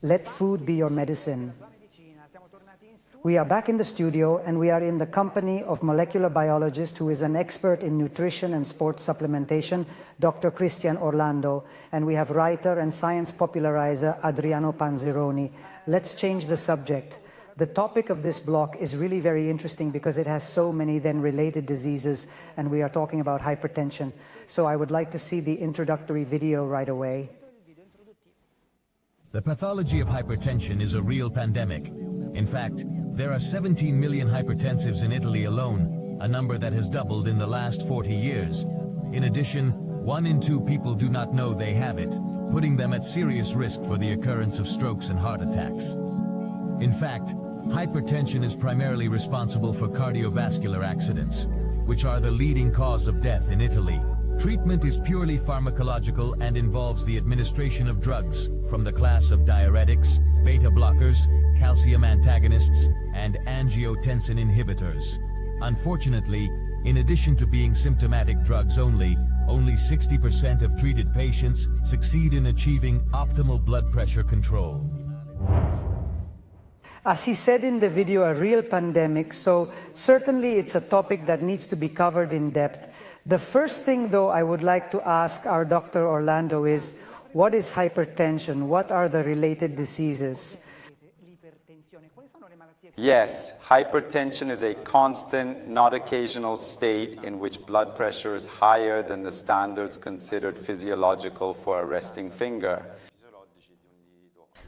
Let food be your medicine. We are back in the studio, and we are in the company of molecular biologist who is an expert in nutrition and sports supplementation, Dr. Christian Orlando, and we have writer and science popularizer Adriano Panzironi. Let's change the subject. The topic of this block is really very interesting because it has so many then related diseases, and we are talking about hypertension. So I would like to see the introductory video right away. The pathology of hypertension is a real pandemic. In fact, there are 17 million hypertensives in Italy alone, a number that has doubled in the last 40 years. In addition, 1 in 2 people do not know they have it, putting them at serious risk for the occurrence of strokes and heart attacks. In fact, hypertension is primarily responsible for cardiovascular accidents, which are the leading cause of death in Italy. Treatment is purely pharmacological and involves the administration of drugs from the class of diuretics, beta blockers, calcium antagonists, and angiotensin inhibitors. Unfortunately, in addition to being symptomatic drugs only 60% of treated patients succeed in achieving optimal blood pressure control. As he said in the video, a real pandemic, so certainly it's a topic that needs to be covered in depth. The first thing, though, I would like to ask our Dr. Orlando is, what is hypertension? What are the related diseases? Yes, hypertension is a constant, not occasional state in which blood pressure is higher than the standards considered physiological for a resting finger.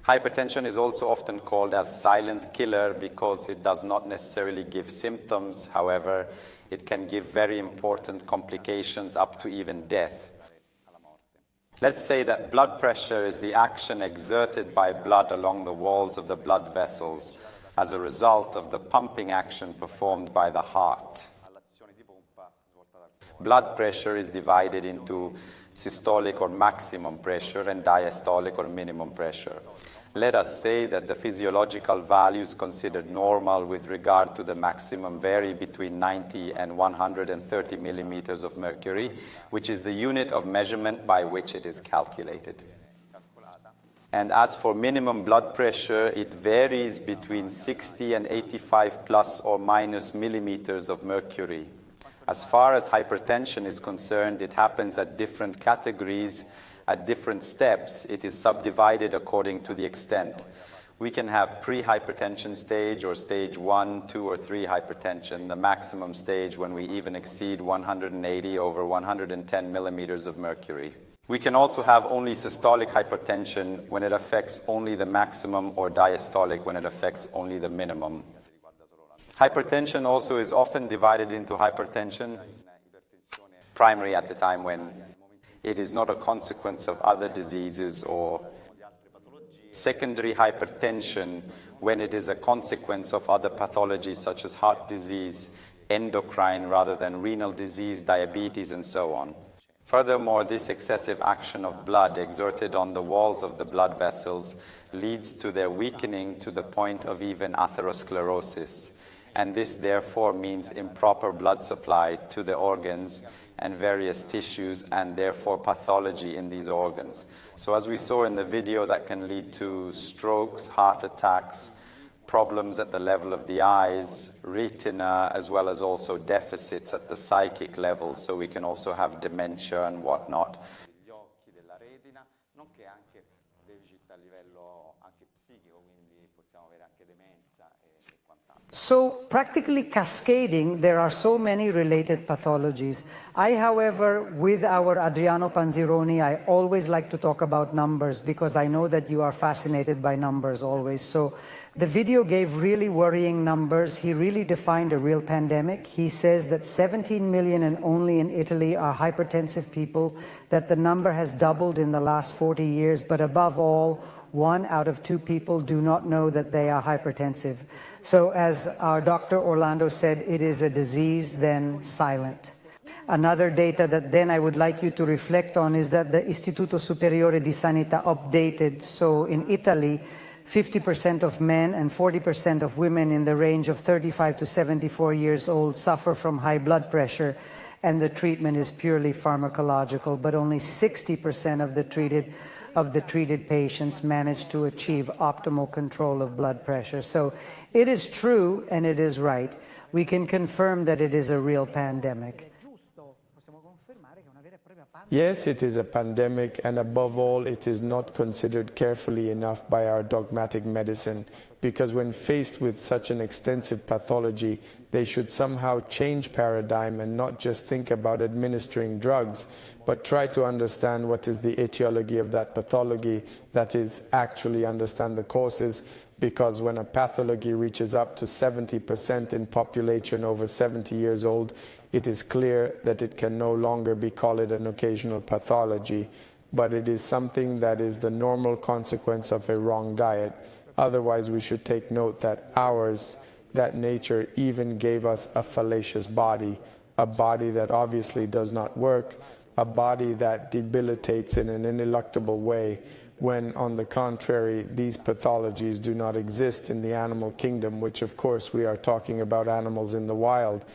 Hypertension is also often called as silent killer because it does not necessarily give symptoms. However, it can give very important complications up to even death. Let's say that blood pressure is the action exerted by blood along the walls of the blood vessels as a result of the pumping action performed by the heart. Blood pressure is divided into systolic or maximum pressure and diastolic or minimum pressure. Let us say that the physiological values considered normal with regard to the maximum vary between 90 and 130 millimeters of mercury, which is the unit of measurement by which it is calculated. And as for minimum blood pressure, it varies between 60 and 85 plus or minus millimeters of mercury. As far as hypertension is concerned, it happens at different categories. At different steps, it is subdivided according to the extent. We can have pre-hypertension stage or stage 1, 2, or 3 hypertension, the maximum stage when we even exceed 180 over 110 millimeters of mercury. We can also have only systolic hypertension when it affects only the maximum, or diastolic when it affects only the minimum. Hypertension also is often divided into hypertension primary at the time when it is not a consequence of other diseases, or secondary hypertension when it is a consequence of other pathologies such as heart disease, endocrine rather than renal disease, diabetes, and so on. Furthermore, this excessive action of blood exerted on the walls of the blood vessels leads to their weakening to the point of even atherosclerosis, and this therefore means improper blood supply to the organs and various tissues, and therefore pathology in these organs. So as we saw in the video, that can lead to strokes, heart attacks, problems at the level of the eyes, retina, as well as also deficits at the psychic level, so we can also have dementia and whatnot. So, practically cascading, there are so many related pathologies. I, however, with our Adriano Panzironi, I always like to talk about numbers because I know that you are fascinated by numbers always. So, the video gave really worrying numbers. He really defined a real pandemic. He says that 17 million and only in Italy are hypertensive people, that the number has doubled in the last 40 years, but above all, 1 out of 2 people do not know that they are hypertensive. So as our Dr. Orlando said, it is a disease then silent. Another data that then I would like you to reflect on is that the Istituto Superiore di Sanità updated. So in Italy, 50% of men and 40% of women in the range of 35 to 74 years old suffer from high blood pressure, and the treatment is purely pharmacological, but only 60% of the treated of the treated patients managed to achieve optimal control of blood pressure. So it is true and it is right. We can confirm that it is a real pandemic. Yes, it is a pandemic, and above all, it is not considered carefully enough by our dogmatic medicine, because when faced with such an extensive pathology, they should somehow change paradigm and not just think about administering drugs, but try to understand what is the etiology of that pathology, that is, actually understand the causes, because when a pathology reaches up to 70% in population over 70 years old, it is clear that it can no longer be called an occasional pathology, but it is something that is the normal consequence of a wrong diet. Otherwise, we should take note that that nature even gave us a fallacious body, a body that obviously does not work, a body that debilitates in an ineluctable way, when on the contrary, these pathologies do not exist in the animal kingdom, which of course we are talking about animals in the wild.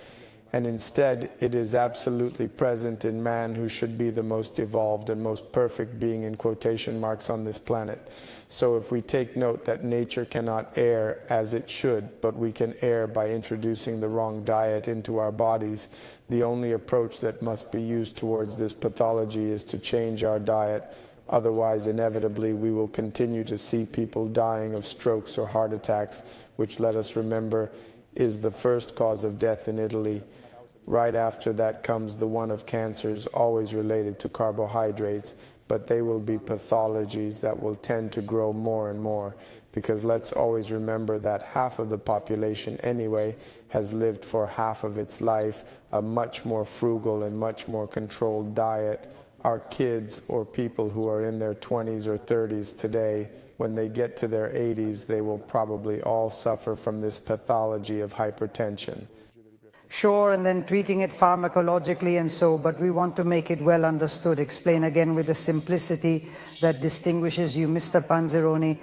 And instead, it is absolutely present in man, who should be the most evolved and most perfect being in quotation marks on this planet. So if we take note that nature cannot err as it should, but we can err by introducing the wrong diet into our bodies, the only approach that must be used towards this pathology is to change our diet. Otherwise, inevitably, we will continue to see people dying of strokes or heart attacks, which, let us remember, is the first cause of death in Italy. Right after that comes the one of cancers, always related to carbohydrates, but they will be pathologies that will tend to grow more and more, because let's always remember that half of the population anyway has lived for half of its life a much more frugal and much more controlled diet. Our kids, or people who are in their 20s or 30s today, when they get to their 80s, they will probably all suffer from this pathology of hypertension. Sure, and then treating it pharmacologically and so, but we want to make it well understood. Explain again with the simplicity that distinguishes you, Mr. Panzironi.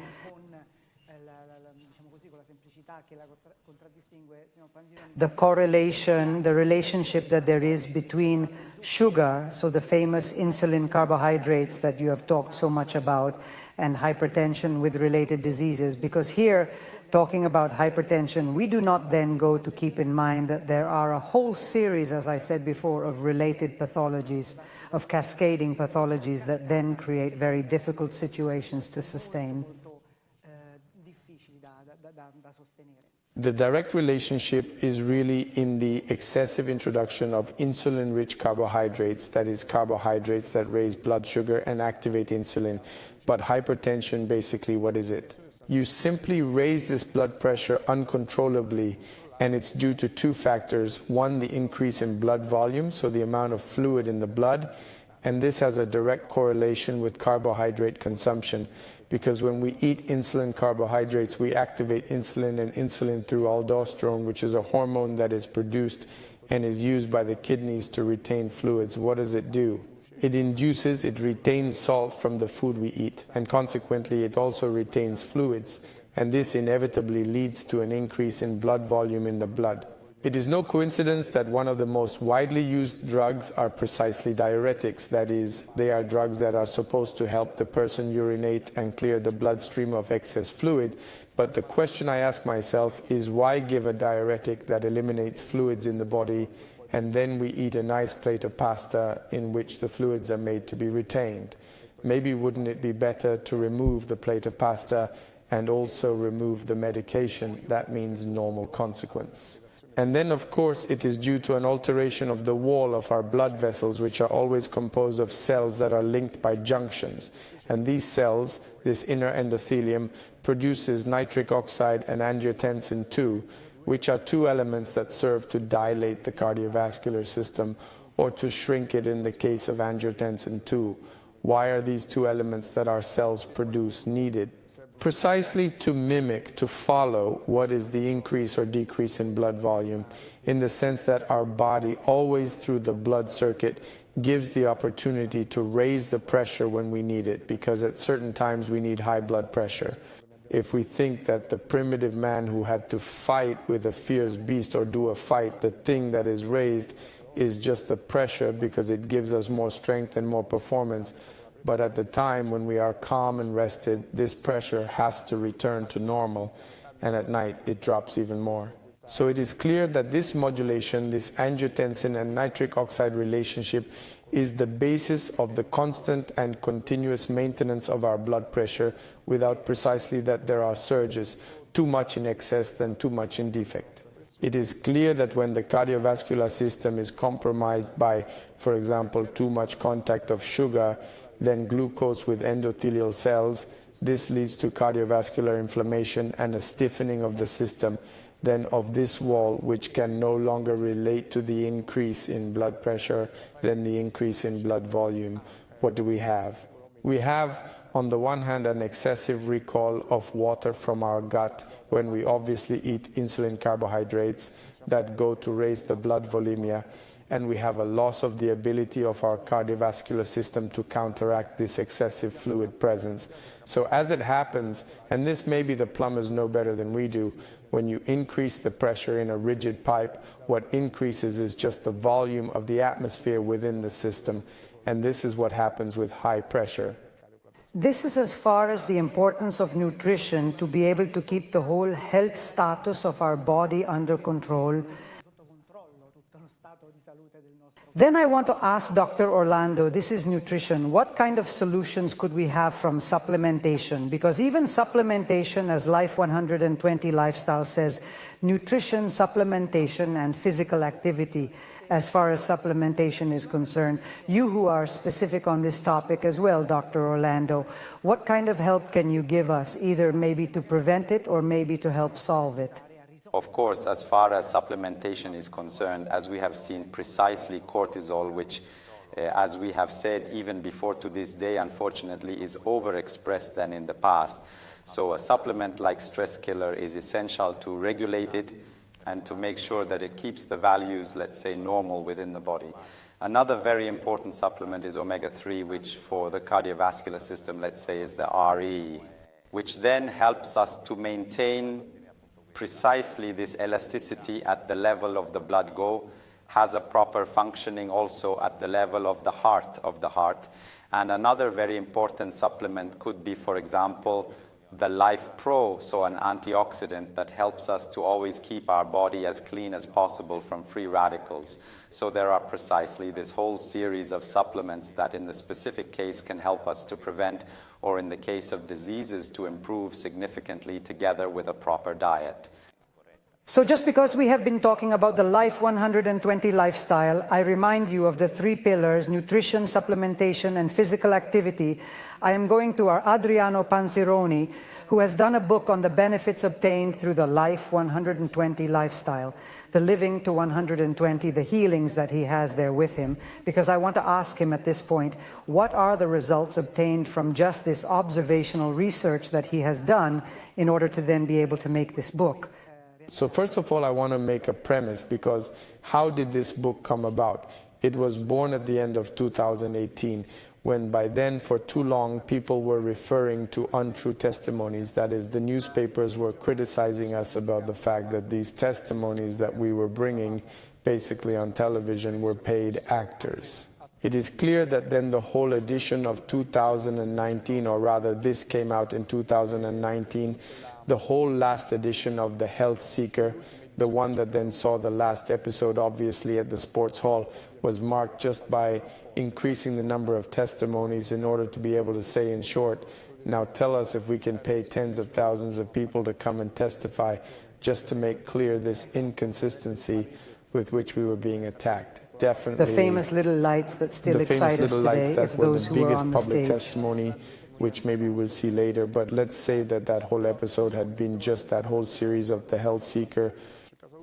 The correlation, the relationship that there is between sugar, so the famous insulin carbohydrates that you have talked so much about, and hypertension with related diseases. Because here, talking about hypertension, we do not then go to keep in mind that there are a whole series, as I said before, of related pathologies, of cascading pathologies that then create very difficult situations to sustain. The direct relationship is really in the excessive introduction of insulin-rich carbohydrates, that is, carbohydrates that raise blood sugar and activate insulin. But hypertension, basically, what is it? You simply raise this blood pressure uncontrollably, and it's due to two factors. One, the increase in blood volume, so the amount of fluid in the blood, and this has a direct correlation with carbohydrate consumption, because when we eat insulin carbohydrates, we activate insulin and insulin through aldosterone, which is a hormone that is produced and is used by the kidneys to retain fluids. What does it do? It retains salt from the food we eat, and consequently it also retains fluids, and this inevitably leads to an increase in blood volume in the blood. It is no coincidence that one of the most widely used drugs are precisely diuretics, that is, they are drugs that are supposed to help the person urinate and clear the bloodstream of excess fluid, but the question I ask myself is, why give a diuretic that eliminates fluids in the body, and then we eat a nice plate of pasta in which the fluids are made to be retained? Maybe wouldn't it be better to remove the plate of pasta and also remove the medication? That means normal consequence. And then, of course, it is due to an alteration of the wall of our blood vessels, which are always composed of cells that are linked by junctions. And these cells, this inner endothelium, produces nitric oxide and angiotensin II, which are two elements that serve to dilate the cardiovascular system, or to shrink it in the case of angiotensin II. Why are these two elements that our cells produce needed? Precisely to mimic, to follow what is the increase or decrease in blood volume, in the sense that our body always through the blood circuit gives the opportunity to raise the pressure when we need it, because at certain times we need high blood pressure. If we think that the primitive man who had to fight with a fierce beast or do a fight, the thing that is raised is just the pressure because it gives us more strength and more performance, But at the time when we are calm and rested, this pressure has to return to normal, and at night it drops even more. So it is clear that this modulation, this angiotensin and nitric oxide relationship, is the basis of the constant and continuous maintenance of our blood pressure, without precisely that there are surges, too much in excess than too much in defect. It is clear that when the cardiovascular system is compromised by, for example, too much contact of sugar, then glucose with endothelial cells, this leads to cardiovascular inflammation and a stiffening of the system, then of this wall, which can no longer relate to the increase in blood pressure, then the increase in blood volume. What do we have? We have, on the one hand, an excessive recall of water from our gut when we obviously eat insulin carbohydrates that go to raise the blood volemia, and we have a loss of the ability of our cardiovascular system to counteract this excessive fluid presence. So as it happens, and this maybe the plumbers know better than we do, when you increase the pressure in a rigid pipe, what increases is just the volume of the atmosphere within the system, and this is what happens with high pressure. This is as far as the importance of nutrition to be able to keep the whole health status of our body under control. Then I want to ask Dr. Orlando, this is nutrition, what kind of solutions could we have from supplementation? Because even supplementation, as Life 120 Lifestyle says, nutrition, supplementation, and physical activity, as far as supplementation is concerned. You who are specific on this topic as well, Dr. Orlando, what kind of help can you give us, either maybe to prevent it or maybe to help solve it? Of course, as far as supplementation is concerned, as we have seen, precisely cortisol, which, as we have said, even before to this day, unfortunately, is overexpressed than in the past. So a supplement like Stress Killer is essential to regulate it and to make sure that it keeps the values, let's say, normal within the body. Another very important supplement is omega-3, which for the cardiovascular system, let's say, is the RE, which then helps us to maintain precisely this elasticity at the level of the blood go, has a proper functioning also at the level of the heart. And another very important supplement could be, for example, the Life Pro, so an antioxidant that helps us to always keep our body as clean as possible from free radicals. So there are precisely this whole series of supplements that in the specific case can help us to prevent, or in the case of diseases to improve significantly, together with a proper diet. So just because we have been talking about the Life 120 lifestyle, I remind you of the 3 pillars, nutrition, supplementation, and physical activity. I am going to our Adriano Panzironi, who has done a book on the benefits obtained through the Life 120 lifestyle, the living to 120, the healings that he has there with him, because I want to ask him at this point, what are the results obtained from just this observational research that he has done in order to then be able to make this book? So first of all, I want to make a premise, because how did this book come about? It was born at the end of 2018, when by then for too long people were referring to untrue testimonies. That is, the newspapers were criticizing us about the fact that these testimonies that we were bringing basically on television were paid actors. It is clear that then the whole edition of 2019, or rather this came out in 2019, the whole last edition of The Health Seeker, the one that then saw the last episode obviously at the Sports Hall, was marked just by increasing the number of testimonies in order to be able to say in short, now tell us if we can pay tens of thousands of people to come and testify, just to make clear this inconsistency with which we were being attacked. Definitely. The famous little lights that still excite us today, if those who are on the public stage. Testimony, which maybe we'll see later, but let's say that that whole episode had been just that whole series of The Health Seeker.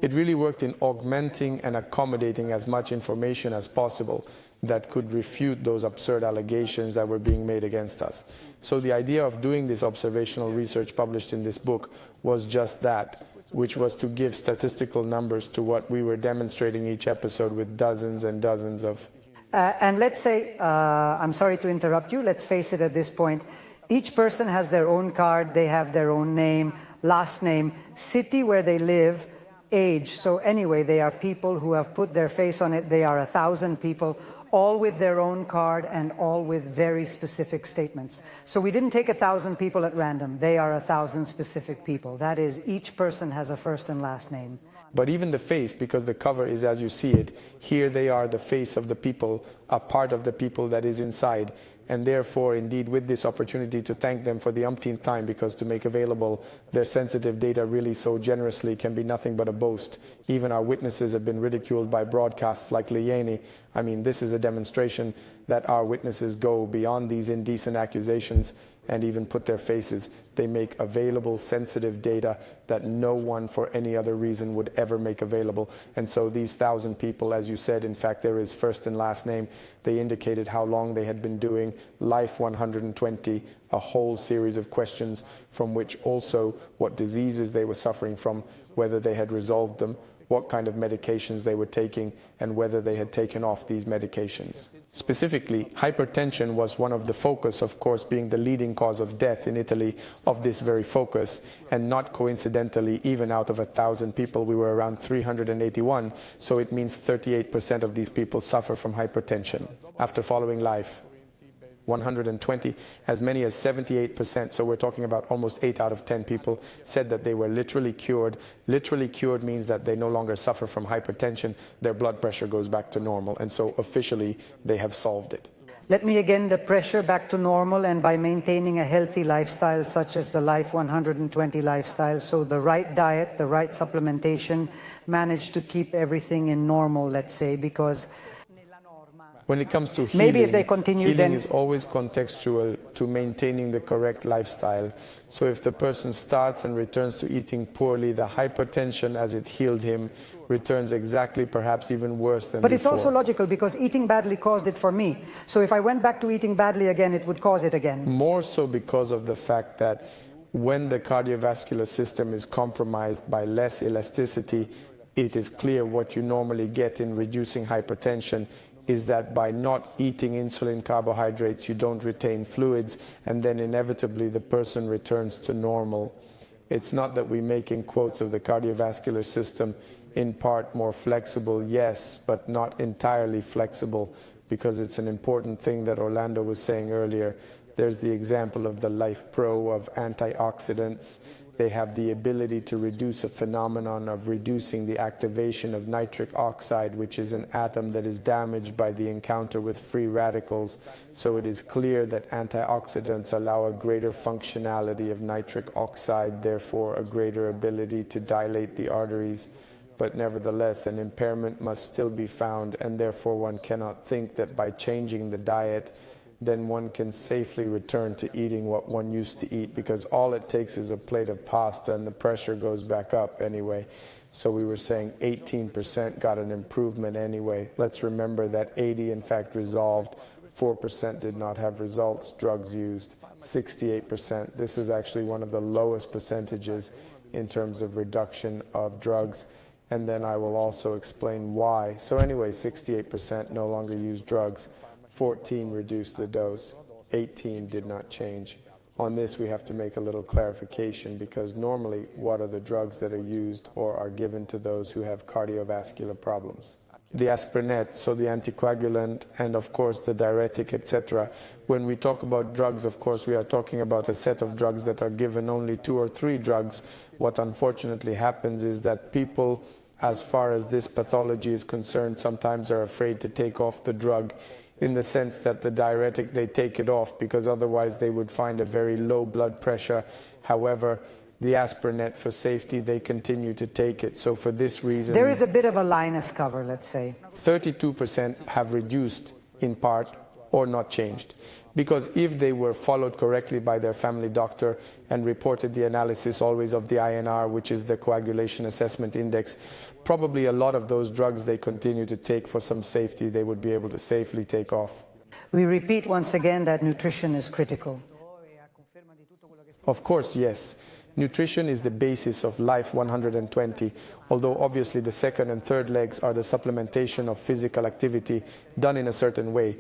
It really worked in augmenting and accommodating as much information as possible that could refute those absurd allegations that were being made against us. So the idea of doing this observational research published in this book was just that, which was to give statistical numbers to what we were demonstrating each episode with dozens and dozens of... And let's say, I'm sorry to interrupt you, let's face it at this point, each person has their own card, they have their own name, last name, city where they live, age. So anyway, they are people who have put their face on it, they are 1,000 people. all with their own card and all with very specific statements. So we didn't take 1,000 people at random. They are 1,000 specific people. That is, each person has a first and last name. But even the face, because the cover is as you see it, here they are the face of the people, a part of the people that is inside. And therefore, indeed, with this opportunity to thank them for the umpteenth time, because to make available their sensitive data really so generously can be nothing but a boast. Even our witnesses have been ridiculed by broadcasts like Lieni. I mean, this is a demonstration that our witnesses go beyond these indecent accusations and even put their faces. They make available sensitive data that no one for any other reason would ever make available. And so these 1,000 people, as you said, in fact, there is first and last name. They indicated how long they had been doing Life 120, a whole series of questions from which also what diseases they were suffering from, whether they had resolved them, what kind of medications they were taking, and whether they had taken off these medications. Specifically, hypertension was one of the focus, of course, being the leading cause of death in Italy of this very focus, and not coincidentally, even out of 1,000 people, we were around 381, so it means 38% of these people suffer from hypertension after following Life 120, as many as 78%, so we're talking about almost 8 out of 10 people, said that they were literally cured. Literally cured means that they no longer suffer from hypertension, their blood pressure goes back to normal, and so officially they have solved it. Let me again the pressure back to normal, and by maintaining a healthy lifestyle such as the Life 120 lifestyle, so the right diet, the right supplementation, managed to keep everything in normal, let's say, because when it comes to healing, maybe if they continue, healing then is always contextual to maintaining the correct lifestyle. So if the person starts and returns to eating poorly, the hypertension, as it healed him, returns exactly, perhaps even worse than But before. it's also logical, because eating badly caused it for me. So if I went back to eating badly again, it would cause it again. More so because of the fact that when the cardiovascular system is compromised by less elasticity, it is clear what you normally get in reducing hypertension is that by not eating insulin carbohydrates, you don't retain fluids, and then inevitably the person returns to normal. It's not that we make, in quotes, of the cardiovascular system in part more flexible, yes, but not entirely flexible, because it's an important thing that Orlando was saying earlier. There's the example of the Life Pro of antioxidants. They have the ability to reduce a phenomenon of reducing the activation of nitric oxide, which is an atom that is damaged by the encounter with free radicals. So it is clear that antioxidants allow a greater functionality of nitric oxide, therefore a greater ability to dilate the arteries. But nevertheless, an impairment must still be found, and therefore one cannot think that by changing the diet, then one can safely return to eating what one used to eat, because all it takes is a plate of pasta and the pressure goes back up anyway. So we were saying 18% got an improvement anyway. Let's remember that 80 in fact resolved, 4% did not have results, drugs used, 68%. This is actually one of the lowest percentages in terms of reduction of drugs. And then I will also explain why. So anyway, 68% no longer use drugs. 14 reduced the dose, 18 did not change. On this we have to make a little clarification, because normally what are the drugs that are used or are given to those who have cardiovascular problems? The aspirinate, so the anticoagulant, and of course the diuretic, etc. When we talk about drugs, of course we are talking about a set of drugs that are given only 2 or 3 drugs. What unfortunately happens is that people, as far as this pathology is concerned, sometimes are afraid to take off the drug, in the sense that the diuretic, they take it off because otherwise they would find a very low blood pressure. However, the aspirinate, for safety, they continue to take it. So for this reason, there is a bit of a Linus cover, let's say. 32% have reduced in part or not changed. Because if they were followed correctly by their family doctor and reported the analysis always of the INR, which is the coagulation assessment index, probably a lot of those drugs they continue to take for some safety, they would be able to safely take off. We repeat once again that nutrition is critical. Of course, yes. Nutrition is the basis of Life 120, although obviously the second and third legs are the supplementation of physical activity done in a certain way.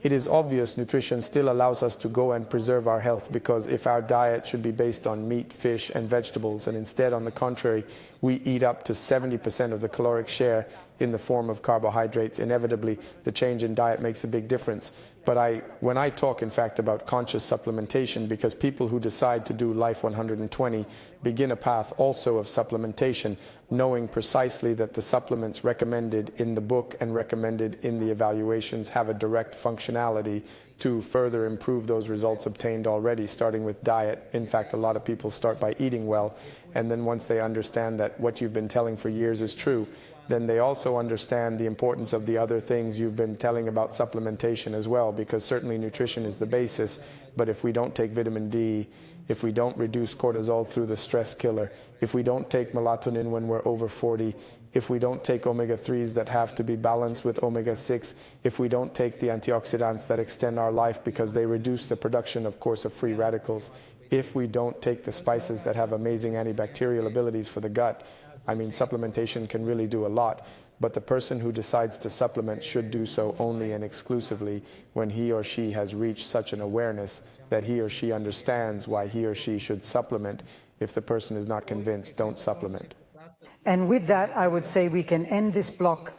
it is obvious nutrition still allows us to go and preserve our health, because if our diet should be based on meat, fish, and vegetables, and instead, on the contrary, we eat up to 70% of the caloric share in the form of carbohydrates, inevitably the change in diet makes a big difference. But when I talk, in fact, about conscious supplementation, because people who decide to do Life 120 begin a path also of supplementation, knowing precisely that the supplements recommended in the book and recommended in the evaluations have a direct functionality to further improve those results obtained already, starting with diet. In fact, a lot of people start by eating well, and then once they understand that what you've been telling for years is true, then they also understand the importance of the other things you've been telling about supplementation as well, because certainly nutrition is the basis, but if we don't take vitamin D, if we don't reduce cortisol through the stress killer, if we don't take melatonin when we're over 40, if we don't take omega-3s that have to be balanced with omega-6, if we don't take the antioxidants that extend our life because they reduce the production, of course, of free radicals, if we don't take the spices that have amazing antibacterial abilities for the gut, I mean, supplementation can really do a lot, but the person who decides to supplement should do so only and exclusively when he or she has reached such an awareness that he or she understands why he or she should supplement. If the person is not convinced, don't supplement. And with that, I would say we can end this block.